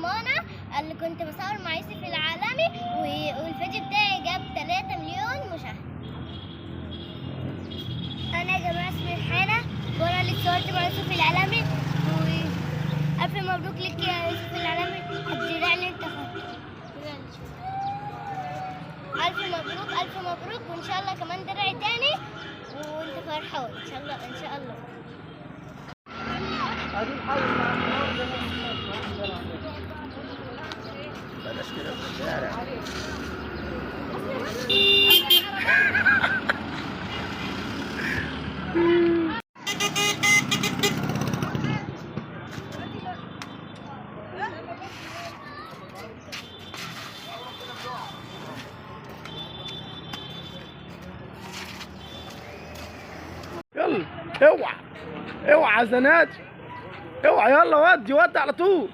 رمانة اللي كنت بصور مع يوسف العالمي، والفيديو بتاعي جاب 3 مليون مشاهدة. أنا يا جماعة اسمي ريحانة، وأنا اللي اتصورت مع يوسف العالمي، وألف مبروك لك يا يوسف العالمي على الدراع اللي أنت خدته. ألف مبروك ألف مبروك، وإن شاء الله كمان درع تاني وأنت فرحان إن شاء الله إن شاء الله. بلاش كده في الشارع. يلا اوعى اوعى يا زناتي، اوعى يلا ودي على طول.